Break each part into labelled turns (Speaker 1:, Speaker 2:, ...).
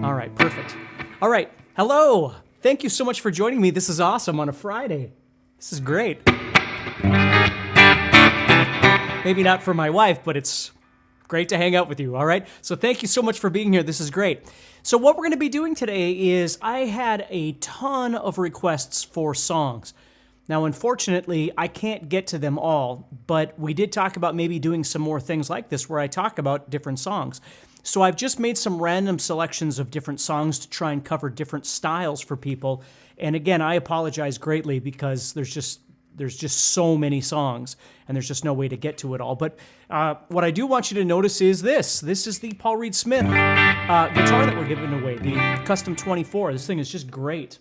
Speaker 1: All right, perfect. All right, hello. Thank you so much for joining me. This is awesome on a Friday. This is great. Maybe not for my wife, but it's great to hang out with you, all right? So thank you so much for being here. This is great. So what we're going to be doing today is I had a ton of requests for songs. Now, unfortunately, I can't get to them all, but we did talk about maybe doing some more things like this where I talk about different songs. So I've just made some random selections of different songs to try and cover different styles for people. And again, I apologize greatly because there's just so many songs and there's just no way to get to it all. But what I do want you to notice is this. This is the Paul Reed Smith guitar that we're giving away, the Custom 24. This thing is just great.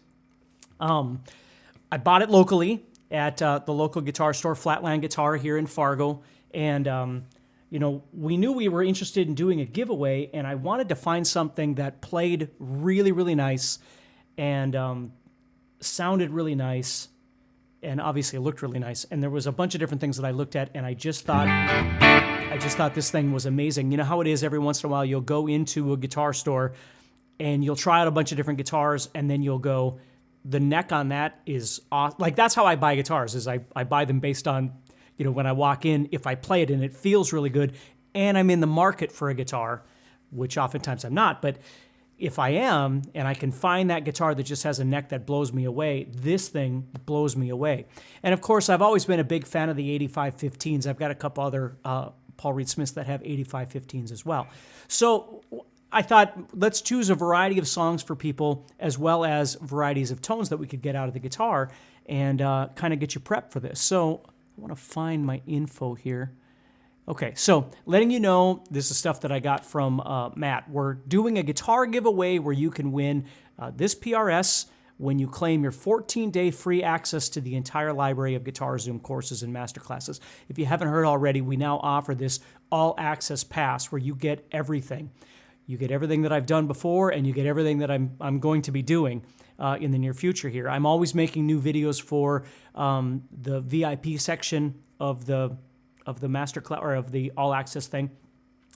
Speaker 1: I bought it locally at the local guitar store, Flatland Guitar here in Fargo. And, you know, we knew we were interested in doing a giveaway, and I wanted to find something that played really, really nice and sounded really nice. And obviously it looked really nice. And there was a bunch of different things that I looked at, and I just thought this thing was amazing. You know how it is every once in a while, you'll go into a guitar store and you'll try out a bunch of different guitars, and then you'll go, the neck on that is awesome. Like, that's how I buy guitars, is I buy them based on, you know, when I walk in, if I play it and it feels really good, and I'm in the market for a guitar, which oftentimes I'm not, but if I am, and I can find that guitar that just has a neck that blows me away, this thing blows me away. And of course, I've always been a big fan of the 8515s. I've got a couple other Paul Reed Smiths that have 8515s as well. So I thought, let's choose a variety of songs for people, as well as varieties of tones that we could get out of the guitar, and kind of get you prepped for this. So I want to find my info here. Okay, so letting you know, this is stuff that I got from Matt. We're doing a guitar giveaway where you can win this PRS when you claim your 14-day free access to the entire library of Guitar Zoom courses and masterclasses. If you haven't heard already, we now offer this all-access pass where you get everything. You get everything that I've done before, and you get everything that I'm going to be doing in the near future here. I'm always making new videos for the VIP section of the masterclass, or of the all access thing.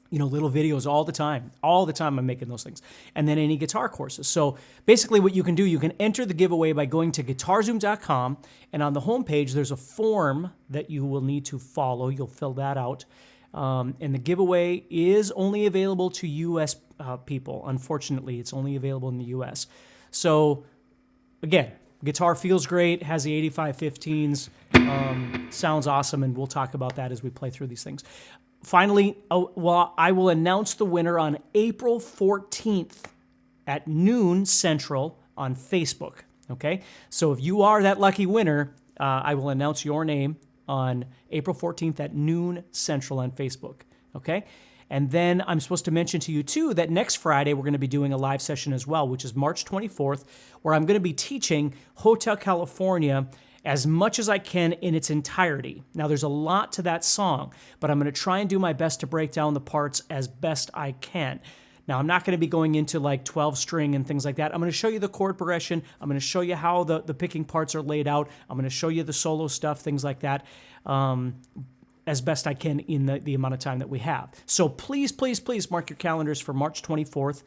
Speaker 1: You know, little videos all the time. All the time I'm making those things. And then any guitar courses. So basically what you can do, you can enter the giveaway by going to guitarzoom.com, and on the homepage there's a form that you will need to follow. You'll fill that out. And the giveaway is only available to U.S. People. Unfortunately, it's only available in the U.S. So, again, guitar feels great, has the 8515s, sounds awesome, and we'll talk about that as we play through these things. Finally, I will announce the winner on April 14th at noon Central on Facebook, okay? So if you are that lucky winner, I will announce your name on April 14th at noon Central on Facebook, okay? And then I'm supposed to mention to you, too, that next Friday we're going to be doing a live session as well, which is March 24th, where I'm going to be teaching Hotel California as much as I can in its entirety. Now, there's a lot to that song, but I'm going to try and do my best to break down the parts as best I can. Now, I'm not going to be going into like 12-string and things like that. I'm going to show you the chord progression. I'm going to show you how the picking parts are laid out. I'm going to show you the solo stuff, things like that, as best I can in the amount of time that we have. So please, please, please mark your calendars for March 24th,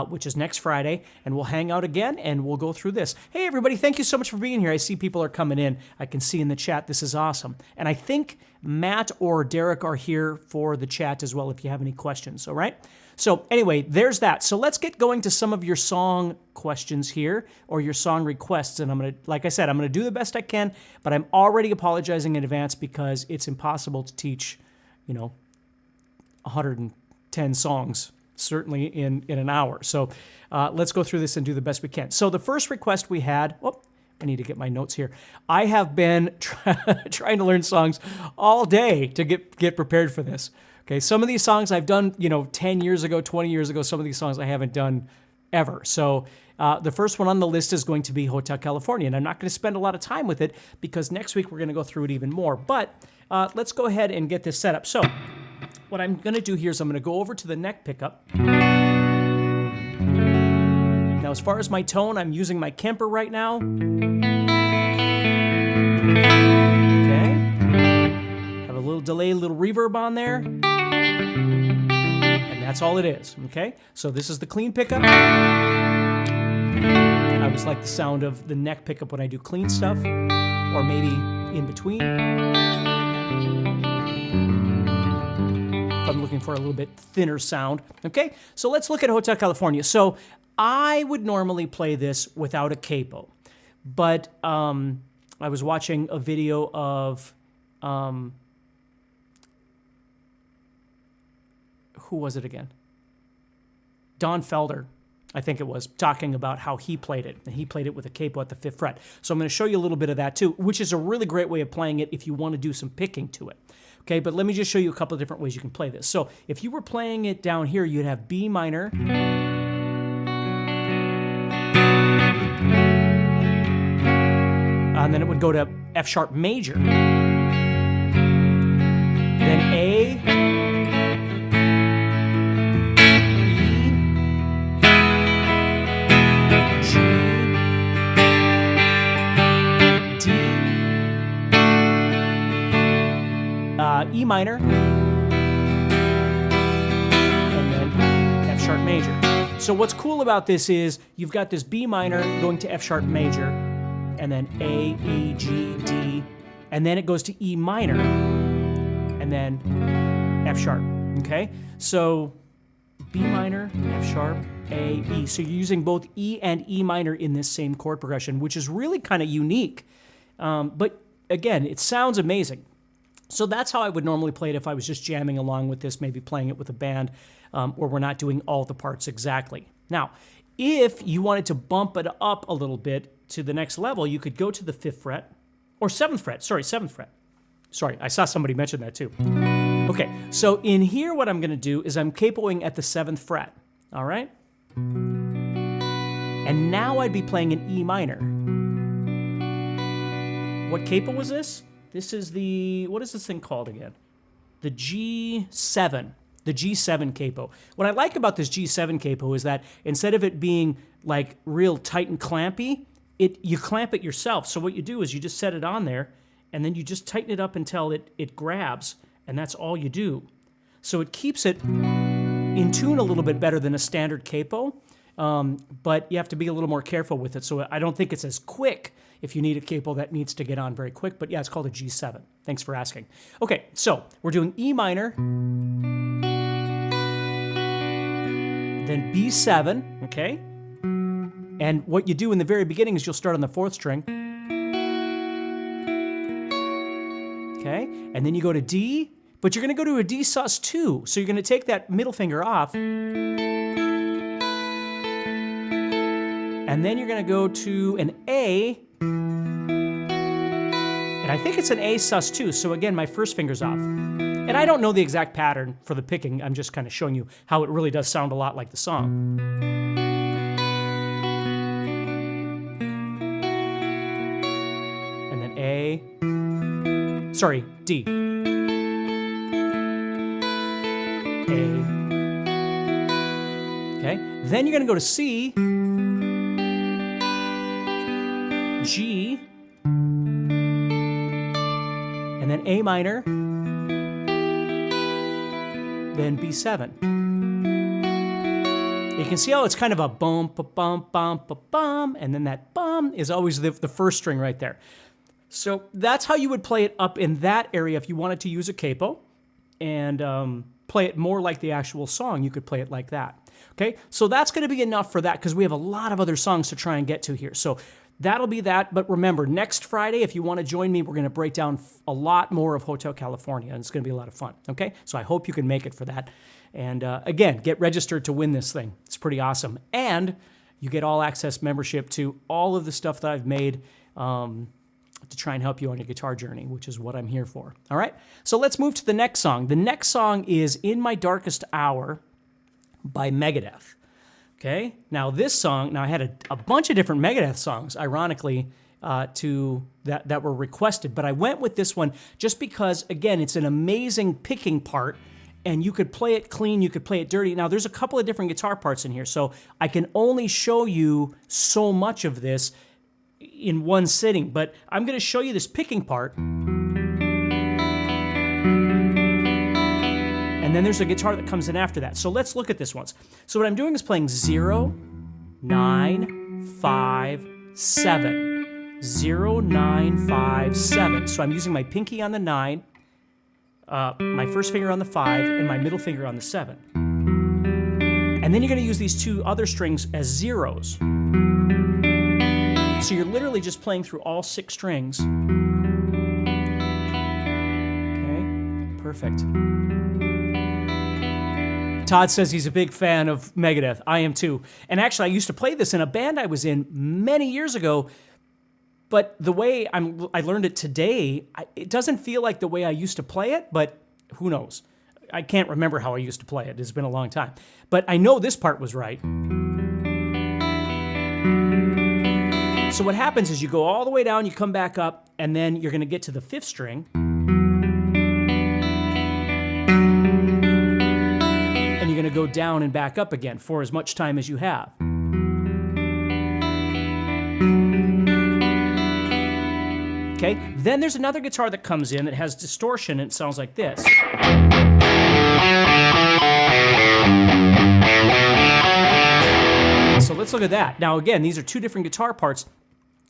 Speaker 1: which is next Friday, and we'll hang out again, and we'll go through this. Hey, everybody, thank you so much for being here. I see people are coming in. I can see in the chat. This is awesome. And I think Matt or Derek are here for the chat as well if you have any questions, all right? So anyway, there's that. So let's get going to some of your song questions here, or your song requests. And I'm going to, like I said, I'm going to do the best I can, but I'm already apologizing in advance because it's impossible to teach, you know, 110 songs, certainly in an hour. So let's go through this and do the best we can. So the first request we had, I need to get my notes here. I have been trying to learn songs all day to get prepared for this. Okay, some of these songs I've done, 10 years ago, 20 years ago. Some of these songs I haven't done ever. So the first one on the list is going to be Hotel California, and I'm not going to spend a lot of time with it because next week we're going to go through it even more. But let's go ahead and get this set up. So what I'm going to do here is I'm going to go over to the neck pickup. Now, as far as my tone, I'm using my Kemper right now. Okay. Have a little delay, a little reverb on there. And that's all it is, okay? So this is the clean pickup. I always like the sound of the neck pickup when I do clean stuff, or maybe in between. If I'm looking for a little bit thinner sound, okay? So let's look at Hotel California. So I would normally play this without a capo, but I was watching a video of, who was it again? Don Felder, I think it was, talking about how he played it. And he played it with a capo at the 5th fret. So I'm going to show you a little bit of that too, which is a really great way of playing it if you want to do some picking to it. Okay, but let me just show you a couple of different ways you can play this. So if you were playing it down here, you'd have B minor. And then it would go to F sharp major. Then A, E minor, and then F sharp major. So what's cool about this is you've got this B minor going to F sharp major, and then A, E, G, D, and then it goes to E minor, and then F sharp, okay? So B minor, F sharp, A, E. So you're using both E and E minor in this same chord progression, which is really kind of unique. But again, it sounds amazing. So that's how I would normally play it if I was just jamming along with this, maybe playing it with a band, or we're not doing all the parts exactly. Now, if you wanted to bump it up a little bit to the next level, you could go to the 5th fret, or 7th fret, sorry, 7th fret. Sorry, I saw somebody mention that too. Okay, so in here what I'm gonna do is I'm capoing at the 7th fret, all right? And now I'd be playing an E minor. What capo was this? This is the, what is this thing called again? The G7, the G7 capo. What I like about this G7 capo is that instead of it being like real tight and clampy, you clamp it yourself. So what you do is you just set it on there, and then you just tighten it up until it grabs, and that's all you do. So it keeps it in tune a little bit better than a standard capo, but you have to be a little more careful with it. So I don't think it's as quick if you need a capo that needs to get on very quick, but yeah, it's called a G7. Thanks for asking. Okay, so we're doing E minor, then B7, okay? And what you do in the very beginning is you'll start on the 4th string, okay? And then you go to D, but you're gonna go to a D sus2, so you're gonna take that middle finger off, and then you're gonna go to an A, and I think it's an A sus2, so again, my first finger's off. And I don't know the exact pattern for the picking, I'm just kind of showing you how it really does sound a lot like the song. And then A, sorry, D. A. Okay, then you're gonna go to C, G, and then A minor, then B7. You can see how it's kind of a bump, a bump, bump, a bum, and then that bum is always the first string right there. So that's how you would play it up in that area if you wanted to use a capo and play it more like the actual song. You could play it like that. Okay, so that's going to be enough for that because we have a lot of other songs to try and get to here. So that'll be that. But remember, next Friday, if you want to join me, we're going to break down a lot more of Hotel California, and it's going to be a lot of fun. Okay, so I hope you can make it for that. And again, get registered to win this thing. It's pretty awesome. And you get all access membership to all of the stuff that I've made to try and help you on your guitar journey, which is what I'm here for. All right, so let's move to the next song. The next song is In My Darkest Hour by Megadeth. Okay, now this song, I had a bunch of different Megadeth songs, ironically, that were requested, but I went with this one just because, again, it's an amazing picking part, and you could play it clean, you could play it dirty. Now, there's a couple of different guitar parts in here, so I can only show you so much of this in one sitting, but I'm going to show you this picking part, and then there's a guitar that comes in after that. So let's look at this once. So what I'm doing is playing 0, 9, 5, 7. 0, 9, 5, 7. So I'm using my pinky on the 9, my first finger on the 5, and my middle finger on the 7. And then you're going to use these two other strings as zeros. So you're literally just playing through all 6 strings. Okay, perfect. Todd says he's a big fan of Megadeth. I am too. And actually, I used to play this in a band I was in many years ago, but the way I learned it today, it doesn't feel like the way I used to play it, but who knows? I can't remember how I used to play it. It's been a long time. But I know this part was right. So what happens is you go all the way down, you come back up, and then you're going to get to the 5th string. And you're going to go down and back up again for as much time as you have. Okay, then there's another guitar that comes in that has distortion, and it sounds like this. So let's look at that. Now again, these are 2 different guitar parts,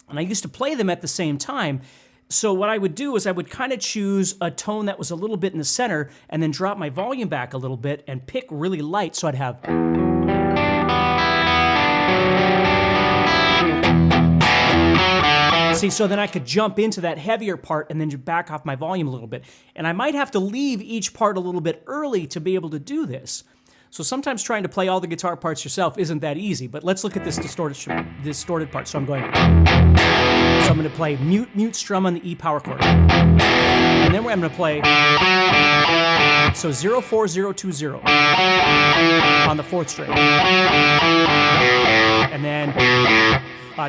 Speaker 1: and I used to play them at the same time. So what I would do is I would kind of choose a tone that was a little bit in the center, and then drop my volume back a little bit and pick really light, so I'd have... See, so then I could jump into that heavier part and then back off my volume a little bit. And I might have to leave each part a little bit early to be able to do this. So sometimes trying to play all the guitar parts yourself isn't that easy, but let's look at this distorted part. So I'm going to play mute strum on the E power chord. And then I'm going to play, so 0, 4, 0, 2, 0 on the 4th string. And then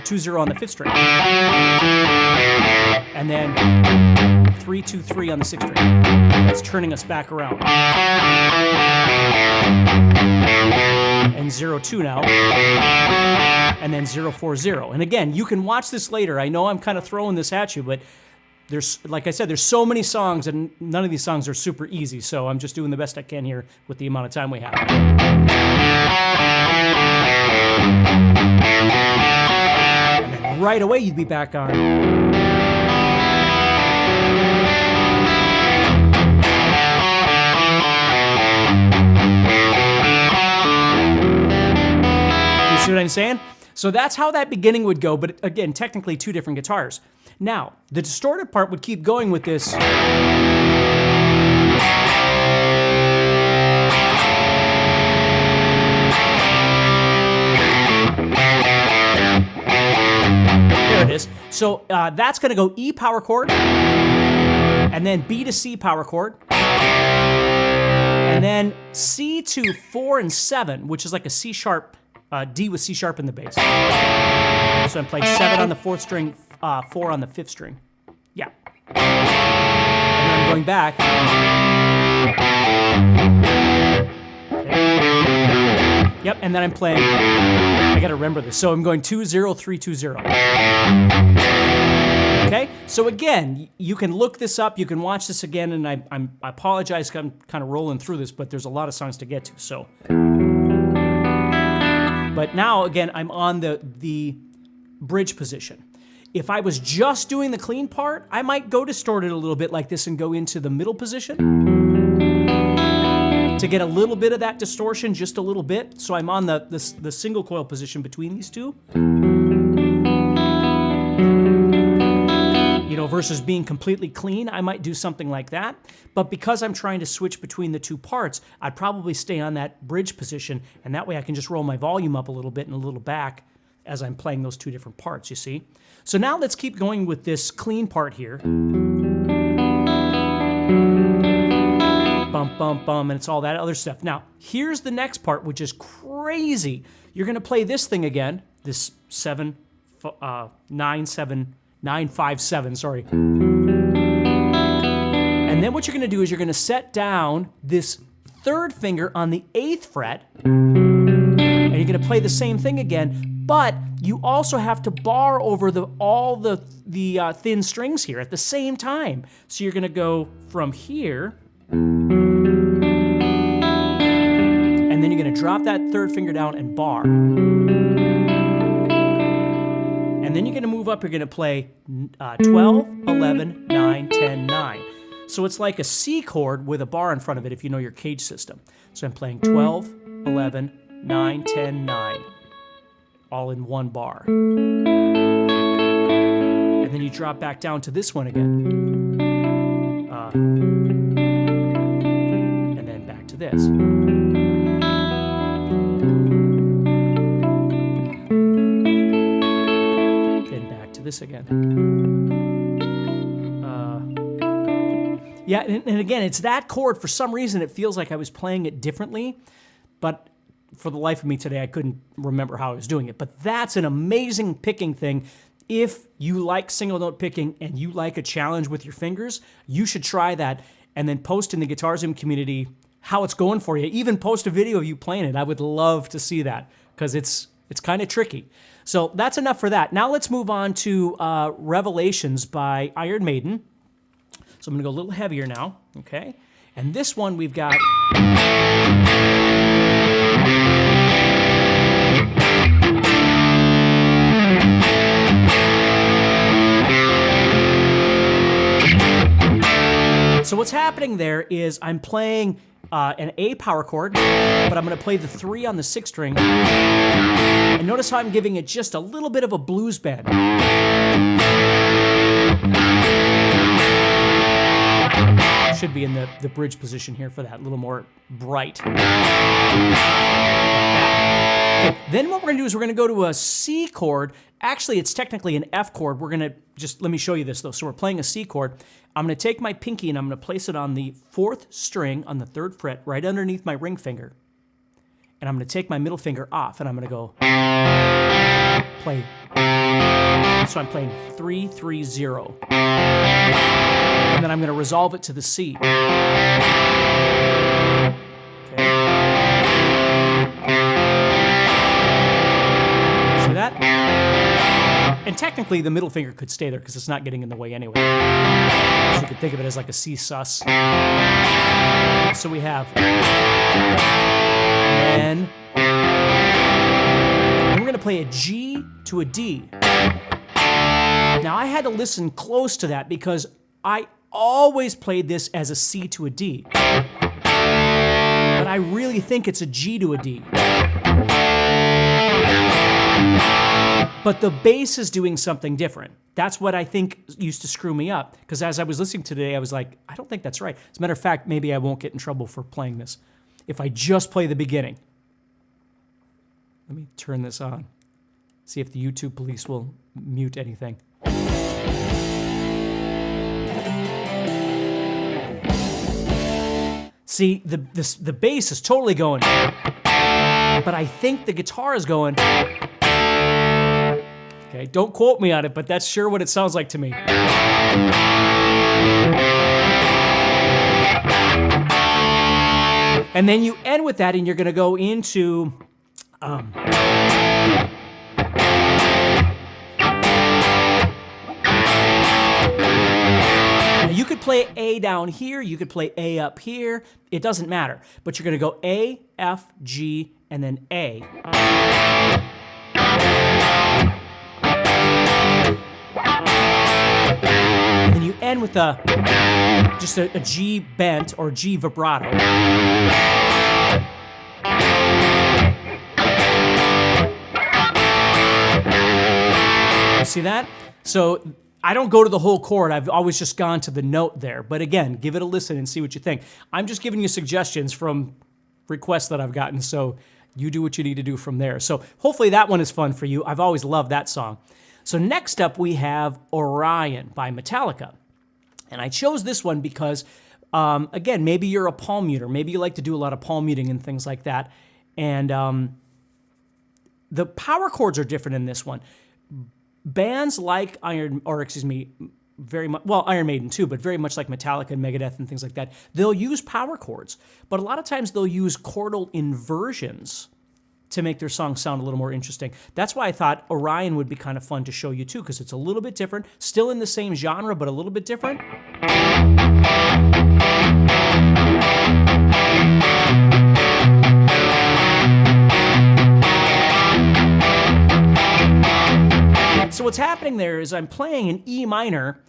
Speaker 1: 2, 0 on the 5th string. And then 3, 2, 3 on the 6th string. That's turning us back around. And 0, 2 now. And then 0, 4, 0. And again, you can watch this later. I know I'm kind of throwing this at you, but there's, like I said, there's so many songs, and none of these songs are super easy, so I'm just doing the best I can here with the amount of time we have. And then right away, you'd be back on. You see what I'm saying? So that's how that beginning would go, but again, technically 2 different guitars. Now, the distorted part would keep going with this. There it is. So that's going to go E power chord, and then B to C power chord, and then C to 4 and 7, which is like a C sharp, D with C sharp in the bass. So I'm playing 7 on the 4th string, 4 on the 5th string. Yeah. And then I'm going back. Okay. Yep, and then I'm playing, I gotta remember this. So I'm going 2, 0, 3, 2, 0. Okay, so again, you can look this up, you can watch this again, and I apologize, I'm kind of rolling through this, but there's a lot of songs to get to, so. But now, again, I'm on the bridge position. If I was just doing the clean part, I might go distorted a little bit like this and go into the middle position to get a little bit of that distortion, just a little bit. So I'm on the single coil position between these two. You know, versus being completely clean, I might do something like that. But because I'm trying to switch between the 2 parts, I'd probably stay on that bridge position, and that way I can just roll my volume up a little bit and a little back as I'm playing those 2 different parts, you see? So now let's keep going with this clean part here. Bum, bum, bum, and it's all that other stuff. Now, here's the next part, which is crazy. You're gonna play this thing again, this 9-5-7, sorry. And then what you're gonna do is you're gonna set down this 3rd finger on the 8th fret, and you're gonna play the same thing again, but you also have to bar over all the thin strings here at the same time. So you're gonna go from here you're going to drop that third finger down and bar. And then you're going to move up. You're going to play 12, 11, 9, 10, 9. So it's like a C chord with a bar in front of it if you know your cage system. So I'm playing 12, 11, 9, 10, 9. All in one bar. And then you drop back down to this one again. And then back to this. Then back to this again. Yeah, and again, it's that chord. For some reason, it feels like I was playing it differently, but for the life of me today, I couldn't remember how I was doing it. But that's an amazing picking thing. If you like single note picking and you like a challenge with your fingers, you should try that and then post in the Guitar Zoom community how it's going for you. Even post a video of you playing it. I would love to see that because it's kind of tricky. So that's enough for that. Now let's move on to Revelations by Iron Maiden. So I'm going to go a little heavier now, okay? And this one we've got... So what's happening there is I'm playing an A power chord, but I'm going to play the 3 on the 6th string. And notice how I'm giving it just a little bit of a blues bend. Should be in the bridge position here for that, a little more bright. Okay, then what we're going to do is we're going to go to a C chord. Actually, it's technically an F chord. We're going to just, let me show you this though. So we're playing a C chord. I'm going to take my pinky and I'm going to place it on the 4th string on the 3rd fret, right underneath my ring finger. And I'm going to take my middle finger off and I'm going to go play. So I'm playing 3, 3, 0. And then I'm going to resolve it to the C. Okay. See that? And technically, the middle finger could stay there because it's not getting in the way anyway. So you could think of it as like a C sus. So we have... And we're going to play a G to a D. Now, I had to listen close to that because I always played this as a C to a D. But I really think it's a G to a D. But the bass is doing something different. That's what I think used to screw me up. Because as I was listening today, I was like, I don't think that's right. As a matter of fact, maybe I won't get in trouble for playing this if I just play the beginning. Let me turn this on. See if the YouTube police will mute anything. See, the bass is totally going, but I think the guitar is going. Okay, don't quote me on it, but that's sure what it sounds like to me. And then you end with that, and you're going to go into... You could play A down here, you could play A up here, it doesn't matter. But you're going to go A, F, G, and then A. And then you end with just a G bent or G vibrato. See that? So I don't go to the whole chord. I've always just gone to the note there. But again, give it a listen and see what you think. I'm just giving you suggestions from requests that I've gotten, so you do what you need to do from there. So hopefully that one is fun for you. I've always loved that song. So next up we have Orion by Metallica. And I chose this one because, again, maybe you're a palm muter. Maybe you like to do a lot of palm muting and things like that. And the power chords are different in this one. Bands like Iron Maiden too, but very much like Metallica and Megadeth and things like that, they'll use power chords, but a lot of times they'll use chordal inversions to make their song sound a little more interesting. That's why I thought Orion would be kind of fun to show you too, because it's a little bit different, still in the same genre, but a little bit different. happening there is I'm playing an E minor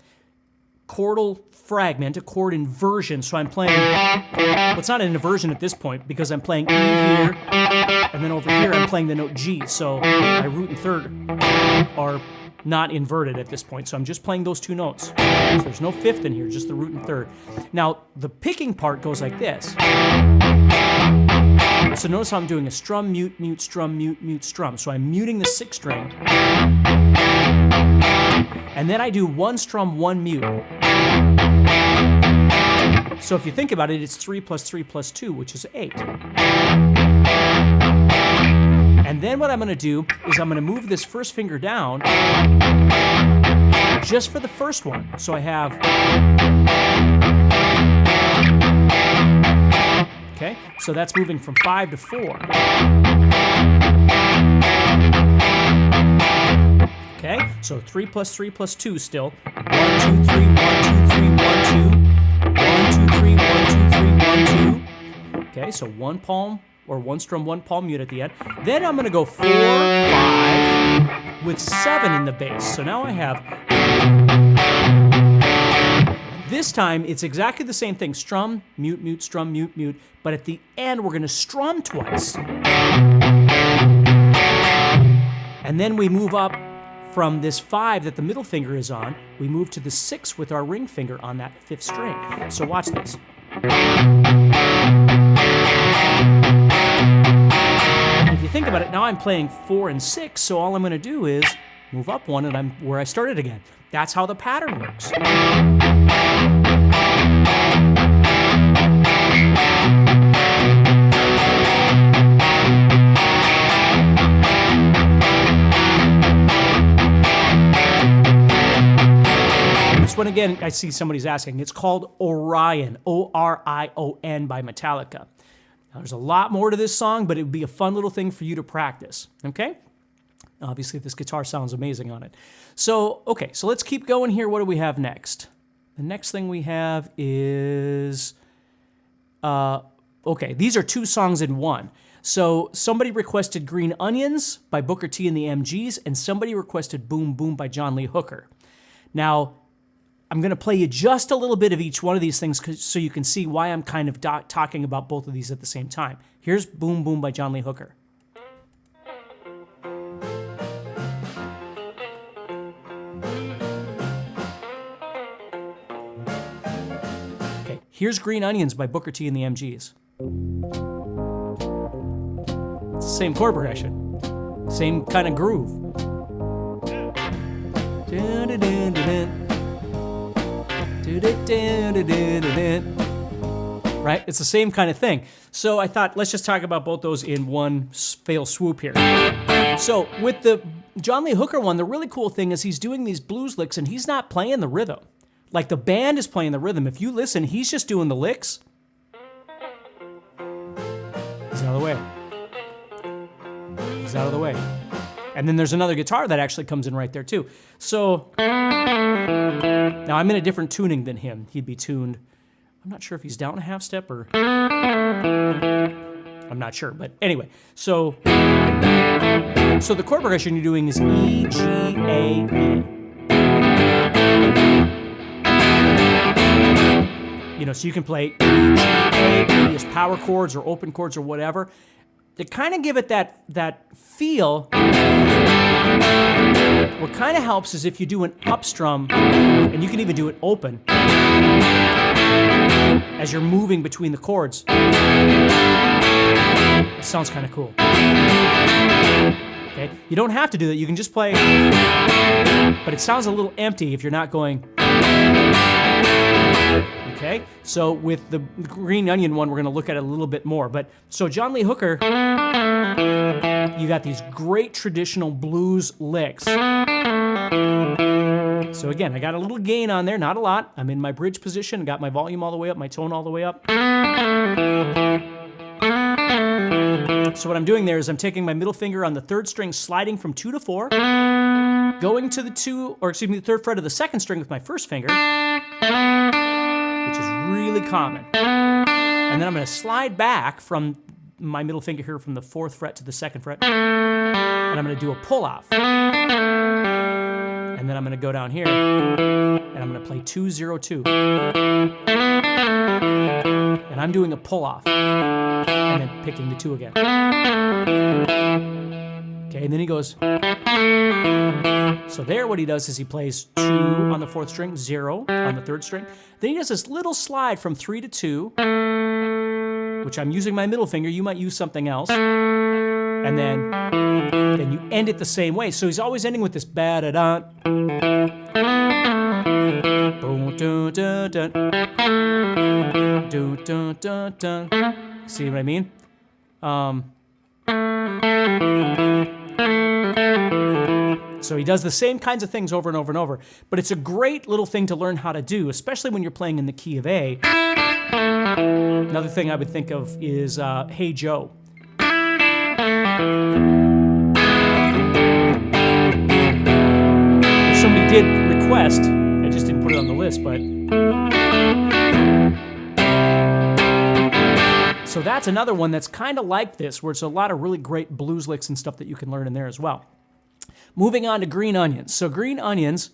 Speaker 1: chordal fragment, a chord inversion. So I'm playing, well, it's not an inversion at this point because I'm playing E here, and then over here I'm playing the note G. So my root and third are not inverted at this point. So I'm just playing those two notes. So there's no fifth in here, just the root and third. Now, the picking part goes like this. So notice how I'm doing a strum, mute, mute, strum, mute, mute, strum. So I'm muting the sixth string. And then I do one strum, one mute. So if you think about it, it's 3 plus 3 plus 2, which is 8. And then what I'm going to do is I'm going to move this first finger down just for the first one. So I have... Okay, so that's moving from 5 to 4. Okay, so 3 plus 3 plus 2 still. 1, 2, 3, 1, 2, 3, 1, 2. 1, 2, 3, 1, 2, 3, 1, 2. Okay, so one palm, or one strum, one palm mute at the end. Then I'm gonna go 4, 5, with 7 in the bass. So now I have... This time, it's exactly the same thing. Strum, mute, mute, strum, mute, mute. But at the end, we're gonna strum twice. And then we move up from this 5 that the middle finger is on, we move to the 6 with our ring finger on that 5th string. So watch this. If you think about it, now I'm playing 4 and 6, so all I'm gonna do is move up one and I'm where I started again. That's how the pattern works. This one again, I see somebody's asking. It's called Orion, O-R-I-O-N by Metallica. Now, there's a lot more to this song, but it would be a fun little thing for you to practice, okay? Obviously, this guitar sounds amazing on it. So, okay, so let's keep going here. What do we have next? The next thing we have is, okay, these are 2 songs in one. So somebody requested Green Onions by Booker T and the MGs, and somebody requested Boom Boom by John Lee Hooker. Now, I'm going to play you just a little bit of each one of these things so you can see why I'm kind of talking about both of these at the same time. Here's Boom Boom by John Lee Hooker. Okay, here's Green Onions by Booker T and the MGs. It's the same chord progression, same kind of groove. Right? It's the same kind of thing. So I thought, let's just talk about both those in one fell swoop here. So with the John Lee Hooker one, the really cool thing is he's doing these blues licks and he's not playing the rhythm. Like the band is playing the rhythm. If you listen, he's just doing the licks. He's out of the way. He's out of the way. And then there's another guitar that actually comes in right there too. So now I'm in a different tuning than him. He'd be tuned, I'm not sure if he's down a half step or, I'm not sure, but anyway. So the chord progression you're doing is E, G, A, E. You know, so you can play E, G, A, E as power chords or open chords or whatever. To kind of give it that feel, what kind of helps is if you do an up strum, and you can even do it open, as you're moving between the chords. It sounds kind of cool. Okay, you don't have to do that, you can just play, but it sounds a little empty if you're not going. Okay, so with the Green Onion one, we're going to look at it a little bit more. But so John Lee Hooker, you got these great traditional blues licks. So again, I got a little gain on there, not a lot. I'm in my bridge position, got my volume all the way up, my tone all the way up. So what I'm doing there is I'm taking my middle finger on the 3rd string, sliding from 2 to 4, going to the 3rd fret of the 2nd string with my 1st finger, which is really common. And then I'm going to slide back from my middle finger here from the 4th fret to the 2nd fret, and I'm going to do a pull off. And then I'm going to go down here, and I'm going to play 2-0-2. And I'm doing a pull-off, and then picking the 2 again. Okay, and then he goes. So there what he does is he plays 2 on the 4th string, 0 on the 3rd string. Then he does this little slide from 3 to 2, which I'm using my middle finger. You might use something else. And then you end it the same way. So he's always ending with this ba-da-da. See what I mean? So he does the same kinds of things over and over and over. But it's a great little thing to learn how to do, especially when you're playing in the key of A. Another thing I would think of is Hey Joe. Somebody did request, I just didn't put it on the list, but... So that's another one that's kind of like this, where it's a lot of really great blues licks and stuff that you can learn in there as well. Moving on to Green Onions. So Green Onions,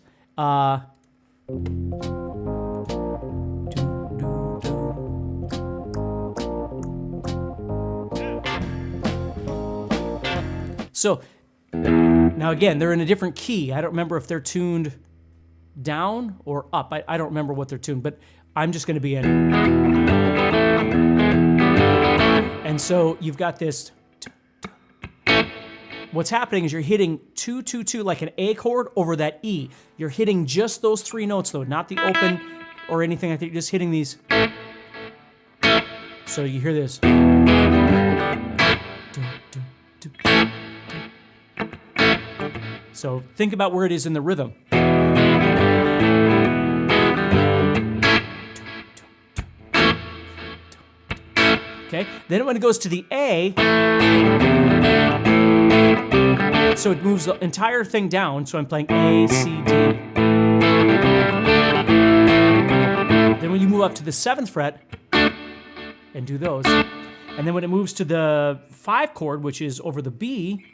Speaker 1: so now again, they're in a different key. I don't remember if they're tuned down or up. I don't remember what they're tuned, but I'm just going to be in. And so you've got this. What's happening is you're hitting 2-2-2 like an A chord over that E. You're hitting just those 3 notes though, not the open or anything. I think you're just hitting these. So you hear this. So think about where it is in the rhythm. Okay, then when it goes to the A, so it moves the entire thing down, so I'm playing A, C, D. Then when you move up to the 7th fret, and do those, and then when it moves to the 5 chord, which is over the B,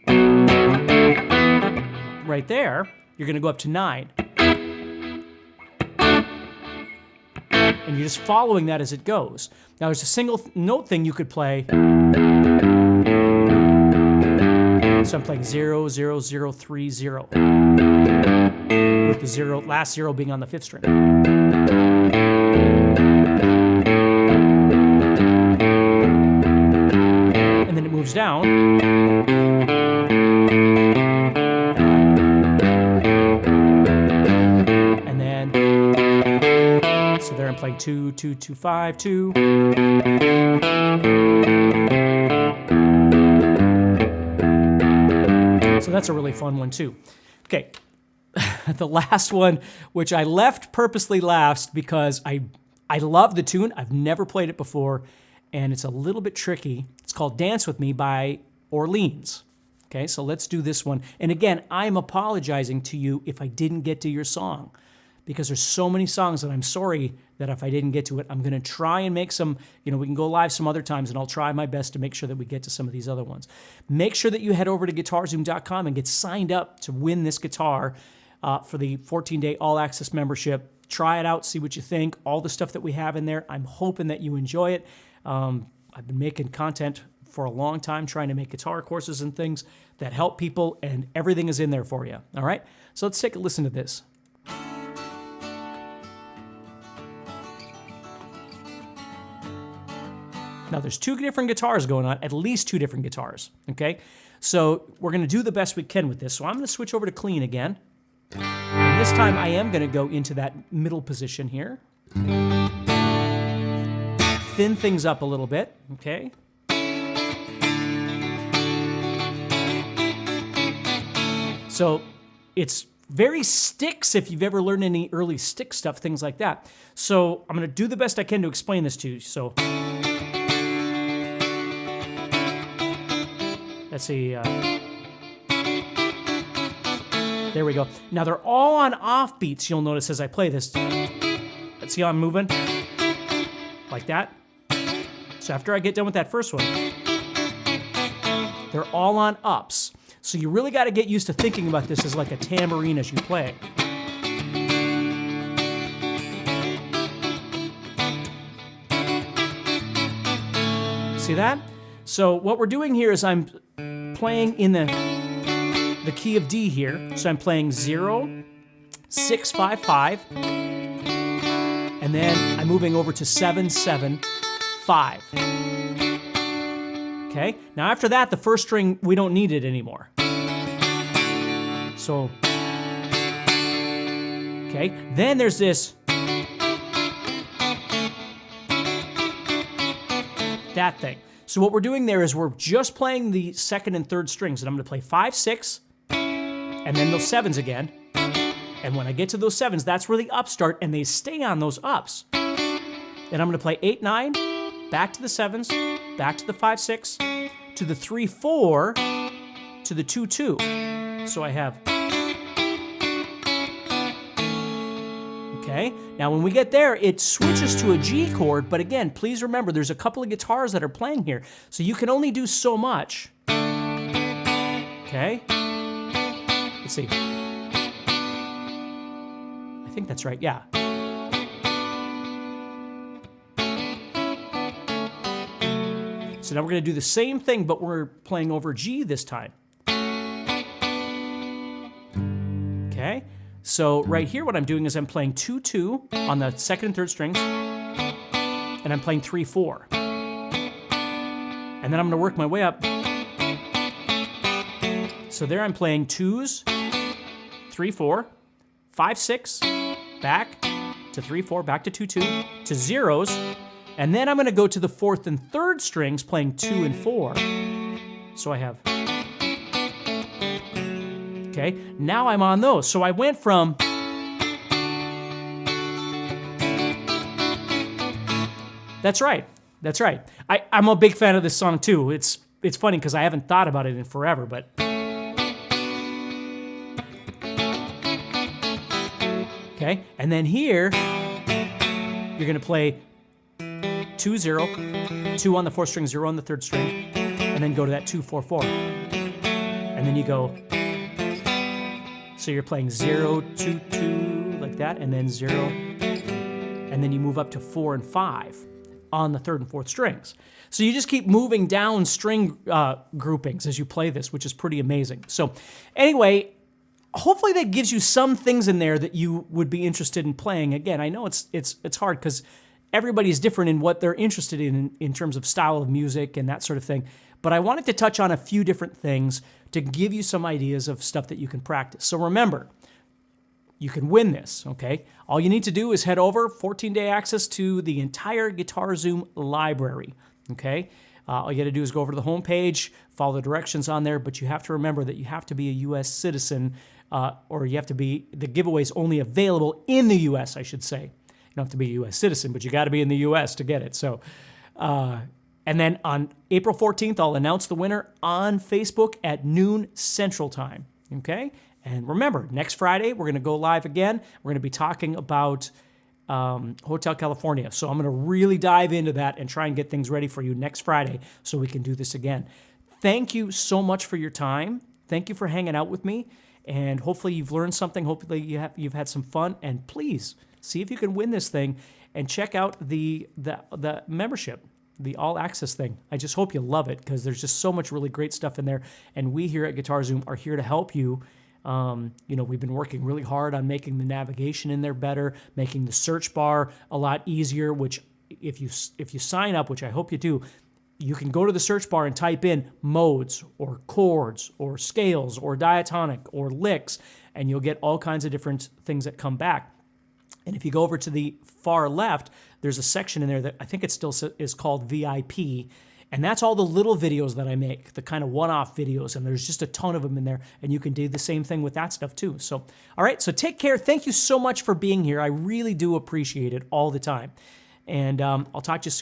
Speaker 1: right there, you're going to go up to 9. And you're just following that as it goes. Now there's a single note thing you could play. So I'm playing 0, 0, 0, 3, 0. With the last 0 being on the 5th string. And then it moves down. And then, so there I'm playing 2, 2, 2, 5, 2. So that's a really fun one too. Okay, the last one, which I left purposely last because I love the tune. I've never played it before, and it's a little bit tricky. It's called Dance With Me by Orleans. Okay, so let's do this one. And again, I'm apologizing to you if I didn't get to your song, because there's so many songs that I'm sorry that if I didn't get to it, I'm going to try and make some, we can go live some other times, and I'll try my best to make sure that we get to some of these other ones. Make sure that you head over to GuitarZoom.com and get signed up to win this guitar for the 14-day all-access membership. Try it out, see what you think, all the stuff that we have in there. I'm hoping that you enjoy it. I've been making content for a long time, trying to make guitar courses and things that help people, and everything is in there for you. All right? So let's take a listen to this. Now, there's 2 different guitars going on, at least 2 different guitars, okay? So we're going to do the best we can with this. So I'm going to switch over to clean again. And this time I am going to go into that middle position here. Thin things up a little bit, okay? So it's very sticks if you've ever learned any early stick stuff, things like that. So I'm going to do the best I can to explain this to you. So let's see. There we go. Now they're all on off beats, you'll notice as I play this. Let's see how I'm moving. Like that. So after I get done with that first one, they're all on ups. So you really got to get used to thinking about this as like a tambourine as you play. See that? So what we're doing here is I'm playing in the key of D here. So I'm playing 0, 6, 5, 5, and then I'm moving over to 7, 7, 5. Okay, now after that, the first string, we don't need it anymore. So, okay, then there's this, that thing. So what we're doing there is we're just playing the second and third strings, and I'm gonna play 5, 6, and then those 7s again. And when I get to those 7s, that's where the ups start, and they stay on those ups. Then I'm gonna play 8, 9, back to the 7s, back to the 5, 6, to the 3, 4, to the 2, 2. So I have, okay? Now when we get there, it switches to a G chord, but again, please remember, there's a couple of guitars that are playing here, so you can only do so much. Okay? Let's see. I think that's right, yeah. So now we're gonna do the same thing, but we're playing over G this time. Okay, so right here what I'm doing is I'm playing 2, 2 on the second and third strings, and I'm playing 3, 4. And then I'm gonna work my way up. So there I'm playing 2s, 3, 4, 5, 6, back to 3, 4, back to 2, 2, to 0s, and then I'm gonna go to the fourth and third strings playing 2 and 4. So I have, okay, now I'm on those. So I went from, that's right, that's right. I'm a big fan of this song too. It's funny because I haven't thought about it in forever, but. Okay, and then here, you're gonna play 2, 0, 2 on the fourth string, 0 on the third string, and then go to that 2, 4, 4. And then you go, so you're playing 0, 2, 2, like that, and then 0, and then you move up to 4 and 5 on the third and fourth strings. So you just keep moving down string groupings as you play this, which is pretty amazing. So anyway, hopefully that gives you some things in there that you would be interested in playing. Again, I know it's hard because everybody's different in what they're interested in terms of style of music and that sort of thing. But I wanted to touch on a few different things to give you some ideas of stuff that you can practice. So remember, you can win this, okay? All you need to do is head over, 14-day access to the entire Guitar Zoom library, okay? All you got to do is go over to the home page, follow the directions on there, but you have to remember that you have to be a U.S. citizen, or you have to be, the giveaway is only available in the U.S., I should say. You don't have to be a U.S. citizen, but you got to be in the U.S. to get it. So, and then on April 14th, I'll announce the winner on Facebook at noon Central Time, okay? And remember, next Friday, we're going to go live again. We're going to be talking about Hotel California. So I'm going to really dive into that and try and get things ready for you next Friday so we can do this again. Thank you so much for your time. Thank you for hanging out with me. And hopefully you've learned something. Hopefully you've had some fun. And please see if you can win this thing and check out the membership, the all access thing. I just hope you love it because there's just so much really great stuff in there. And we here at Guitar Zoom are here to help you. You know, we've been working really hard on making the navigation in there better, making the search bar a lot easier, which if you sign up, which I hope you do, you can go to the search bar and type in modes or chords or scales or diatonic or licks, and you'll get all kinds of different things that come back. And if you go over to the far left, there's a section in there that I think it still is called VIP. And that's all the little videos that I make, the kind of one-off videos, and there's just a ton of them in there, and you can do the same thing with that stuff too. So, all right, so take care. Thank you so much for being here. I really do appreciate it all the time. And I'll talk to you soon.